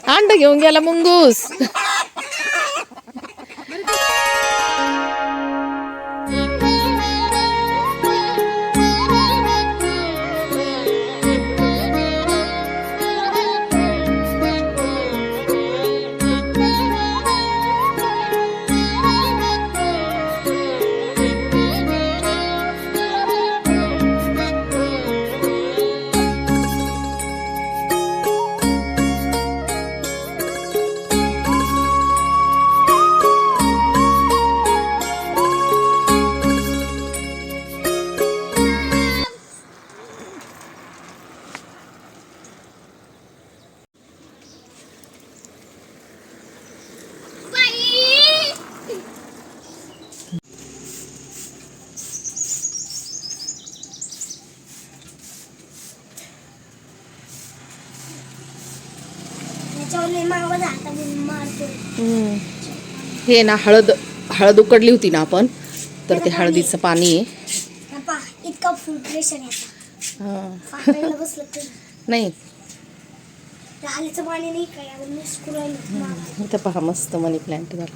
अंड घेऊन गेला मुंगूस. हे ना हळद हळद उकडली होती ना आपण, तर ते हळदीचं पाणी आहे. इतका फुल प्रेशर आहे नाही पाणी नाही काय इथं पहा मस्त मनी प्लांट झालं.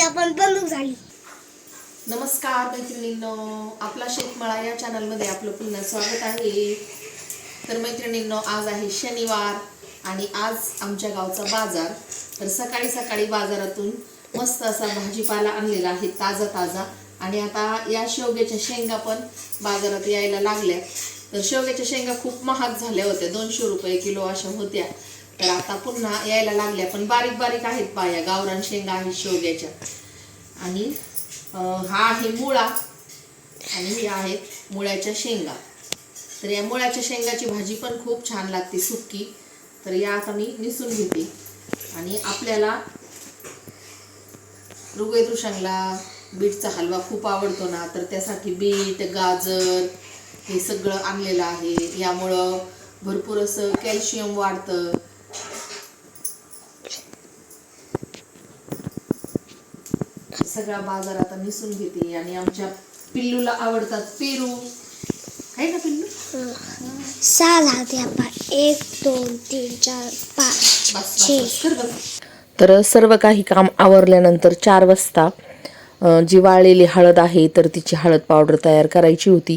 आपण बंदूक झाली. नमस्कार मैत्रिणींनो, आपला शेतमाळा या चॅनलमध्ये आपलं पुन्हा स्वागत आहे. तर मैत्रिणींनो, आज आहे शनिवार आणि आज आमच्या गावचा बाजार. तर सकाळी सकाळी बाजारातून मस्त असा भाजीपाला आणलेला आहे, ताजा ताजा. आणि आता या शेवग्याच्या शेंगा पण बाजारात यायला लागल्या. तर शेवग्याच्या शेंगा खूप महाग झाल्या होत्या, 200 रुपये किलो अशा होत्या. तर आता पुन्हा यायला लागल्या, पण बारीक बारीक आहेत पाया. गावरान शेंगा आहेत शेवग्याच्या. आणि हा आहे मुळा आणि हे आहेत मुळ्याच्या शेंगा. तर या मुळ्याच्या शेंगाची भाजी पण खूप छान लागते सुक्की. तर या आता मी निसून घेते. आणि आपल्याला ऋग्वेदृषांना बीटचा हलवा खूप आवडतो ना, तर त्यासाठी बीट गाजर हे सगळं आणलेलं आहे. यामुळं भरपूर असं कॅल्शियम वाढतं. सगळा बाजार आता निसून घेते. आणि आमच्या पिल्लूला आवडतात पेरू, आहे ना पिल्लू? 6 झाले आपण. 1 2 3 4 5 6. तर सर्व काही काम आवरल्यानंतर 4 वाजता जी वाळलेली हळद आहे तर तिची हळद पावडर तयार करायची होती.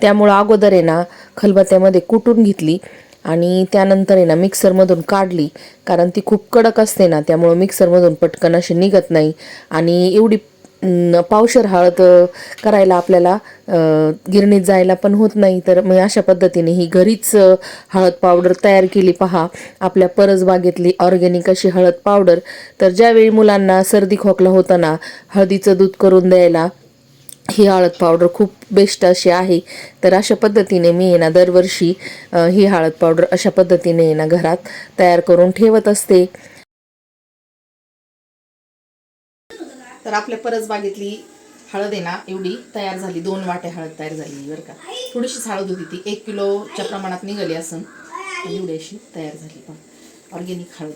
त्यामुळं अगोदर आहे ना खलबत्त्यामध्ये कुटून घेतली आणि त्यानंतर आहे ना मिक्सरमधून काढली, कारण ती खूप कडक असते ना, त्यामुळं मिक्सरमधून पटकन अशी निघत नाही. आणि एवढी पावशर हळद करायला आपल्याला गिरणीत जायला पण होत नाही. तर मग अशा पद्धतीने ही घरीच हळद पावडर तयार केली. पहा आपल्या परसबागेतली ऑर्गॅनिक अशी हळद पावडर. तर ज्यावेळी मुलांना सर्दी खोकला होता ना, हळदीचं दूध करून द्यायला ही हळद पावडर खूप बेस्ट अशी आहे. तर अशा पद्धतीने मी आहे ना दरवर्षी ही हळद पावडर अशा पद्धतीने आहे ना घरात तयार करून ठेवत असते. तर आपल्या परसबागेतली हळद आहे ना एवढी तयार झाली, 2 वाट्या हळद तयार झाली बरं का. थोडीशीच हळद होती ती, 1 किलोच्या प्रमाणात निघाली असं. एवढी अशी तयार झाली पण ऑर्गॅनिक हळद.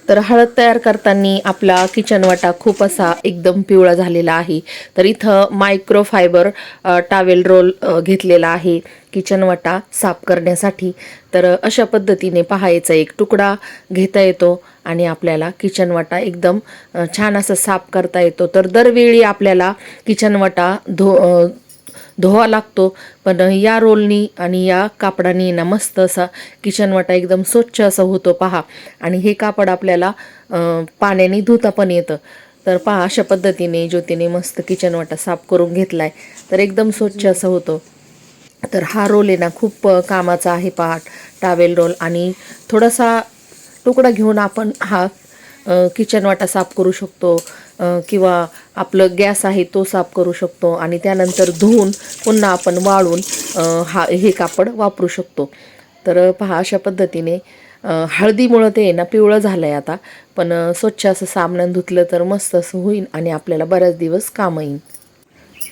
तर हळद तयार करताना आपला किचन वाटा खूप असा एकदम पिवळा झालेला आहे. तर इथं मायक्रोफायबर टॉवेल रोल घेतलेला आहे किचन वाटा साफ करण्यासाठी. तर अशा पद्धतीने पहायचा एक तुकडा घेता येतो आणि आपल्याला किचन वाटा एकदम छान असं साफ करता येतो. तर दरवेळी आपल्याला किचन वाटा धुवा लागतो, पण या रोलनी आणि या कापडानी ना मस्त असा किचन वाटा एकदम स्वच्छ असा होतो पहा. आणि हे कापड आपल्याला पाण्याने धुता पण येतं. तर पहा अशा पद्धतीने ज्योतीने मस्त किचन वाटा साफ करून घेतलाय, तर एकदम स्वच्छ असं होतं. तर हा रोल आहे ना खूप कामाचा आहे पहा, टॉवेल रोल. आणि थोडासा तुकडा घेऊन आपण हा किचन वाटा साफ करू शकतो, किंवा आपलं गॅस आहे तो साफ करू शकतो. आणि त्यानंतर धुवून पुन्हा आपण वाळून हे कापड वापरू शकतो. तर पहा अशा पद्धतीने हळदीमुळं ते ना पिवळं झालं आहे आता, पण स्वच्छ असं साबणाने धुतलं तर मस्त असं होईल आणि आपल्याला बऱ्याच दिवस काम येईल.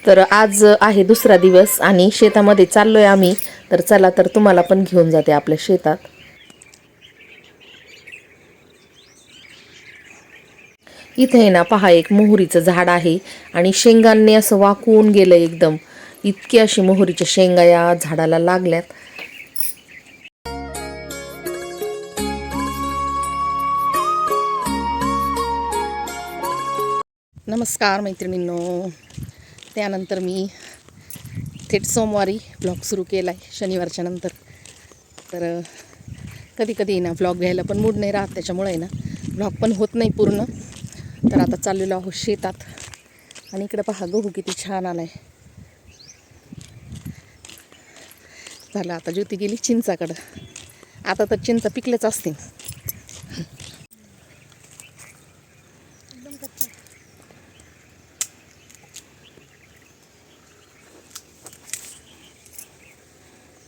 तर आज आहे दुसरा दिवस आणि शेतामध्ये चाललोय आम्ही. तर चला तर तुम्हाला पण घेऊन जाते आपल्या शेतात. इथे ना पहा एक मोहरीचं झाड आहे आणि शेंगांनी असं वाकवून गेलं एकदम. इतकी अशी मोहरीच्या शेंगा या झाडाला लागल्यात. नमस्कार मैत्रिणींनो. त्यानंतर मी थेट सोमवारी ब्लॉग सुरू केला आहे शनिवारच्या नंतर. तर कधी कधी ना ब्लॉग घ्यायला पण मूड नाही राहत, त्याच्यामुळे ना ब्लॉग पण होत नाही पूर्ण. तर आता चाललेलो आहोत शेतात आणि इकडे पहा गहू किती छान आला आहे. झालं आता ज्योती गेली चिंचाकडं. आता तर चिंचा पिकलेच असते.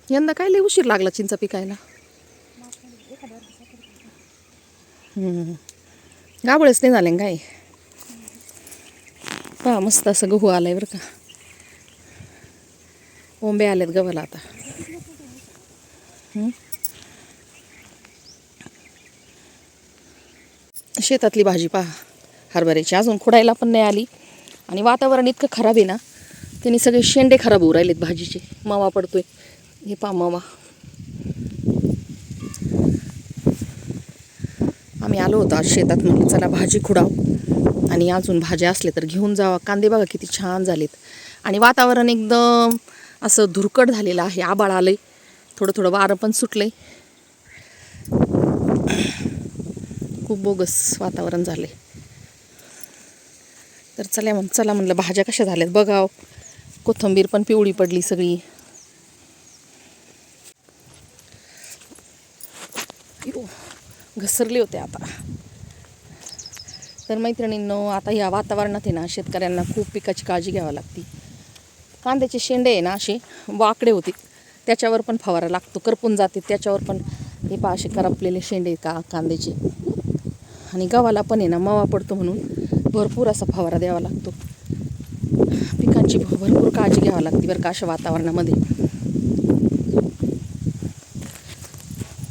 यंदा काय लय उशीर लागला चिंचा पिकायला. गाबळच नाही झाले काय. पहा मस्त असं गहू आलाय बरं का. ओंबे आलेत गव्हाला आता. शेतातली भाजी पहा हरभऱ्याची अजून खुडायला पण नाही आली. आणि वातावरण इतकं खराब आहे ना, त्यांनी सगळे शेंडे खराब होऊ राहिलेत भाजीचे. मावा पडतोय. हे पहा मावा. आम्ही आलो होतो आज शेतात, म्हणून चला भाजी खुडाव आणि अजून भाज्या असले तर घेऊन जावा. कांदे बघा किती छान झालेत आणि वातावरण एकदम असं धुरकट झालेलं आहे. आबाळ आलंय, थोडं थोडं वारं पण सुटलंय. खूप बोगस वातावरण झालंय. तर चला म्हणलं भाज्या कशा झाल्यात बघाव. कोथिंबीर पण पिवळी पडली सगळी. घसरले होते आता. तर मैत्रिणींनो, आता या वातावरणात आहे ना शेतकऱ्यांना खूप पिकाची काळजी घ्यावी लागते. कांद्याचे शेंडे आहे ना असे वाकडे होते, त्याच्यावर पण फवारा लागतो. करपून जाते त्याच्यावर पण. हे पहा असे करपलेले शेंडे कांद्याचे. आणि गव्हाला पण आहे ना मावा पडतो म्हणून भरपूर असा फवारा द्यावा लागतो. पिकांची भरपूर काळजी घ्यावी लागते बरं का अशा वातावरणामध्ये.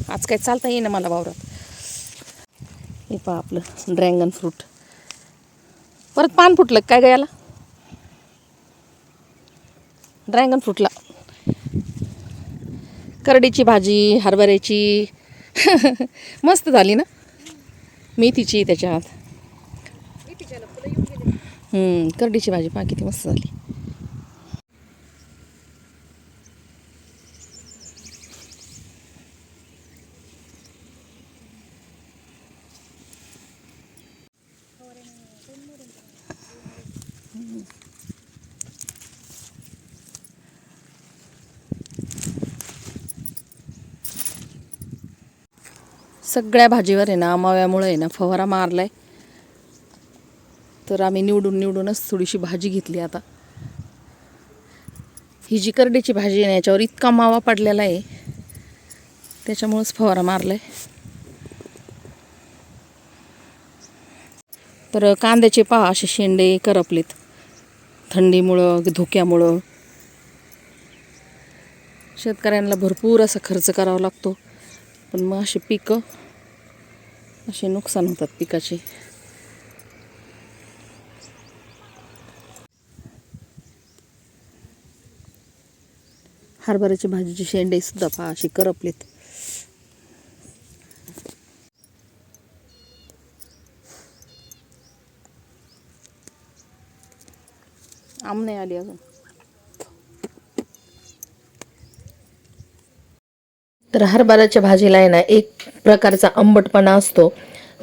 आज काय चालता येईना मला वावरात. हे पहा आपलं ड्रॅगन फ्रूट. परत पान फुटलं काय गं याला. ड्रॅगन फ्रूटला करडीची भाजी हरभऱ्याची मस्त झाली ना. मेथीची त्याच्यात. करडीची भाजी पहा किती मस्त झाली. सगळ्या भाजीवर आहे ना माव्यामुळे आहे ना फवारा मारलाय. तर आम्ही निवडूनच थोडीशी भाजी घेतली आता. ही जी करडीची भाजी आहे याच्यावर इतका मावा पडलेला आहे, त्याच्यामुळेच फवारा मारलाय. तर कांद्याचे पहा असे शेंडे करपलेत थंडीमुळं धुक्यामुळं. शेतकऱ्यांना भरपूर असा खर्च करावा लागतो, पण मग असे पिकं असे नुकसान होतात पिकाचे. हरभऱ्याची भाजीचे शेंडे सुद्धा पहा असे करपलेत. आम नाही आली अजून. तर हरभऱ्याच्या भाजीला आहे ना एक प्रकारचा आंबटपणा असतो,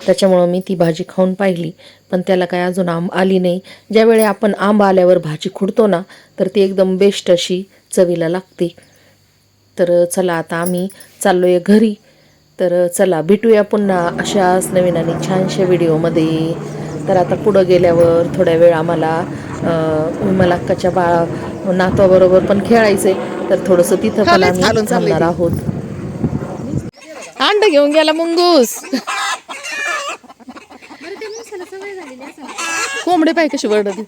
त्याच्यामुळं मी ती भाजी खाऊन पाहिली, पण त्याला काय अजून आंब आली नाही. ज्यावेळी आपण आंब आल्यावर भाजी खुडतो ना, तर ती एकदम बेस्ट अशी चवीला लागते. तर चला आता आम्ही चाललोय घरी. तर चला भेटूया पुन्हा अशाच नवीन आणि छानशा व्हिडिओमध्ये. तर आता पुढं गेल्यावर थोड्या वेळ आम्हाला अक्काच्या नातवाबरोबर पण खेळायचंय, तर थोडंसं तिथं पण आम्ही थांबणार आहोत. अंड घेऊन गेला मुंगूस. कोंबडे पाय कशी वरडते.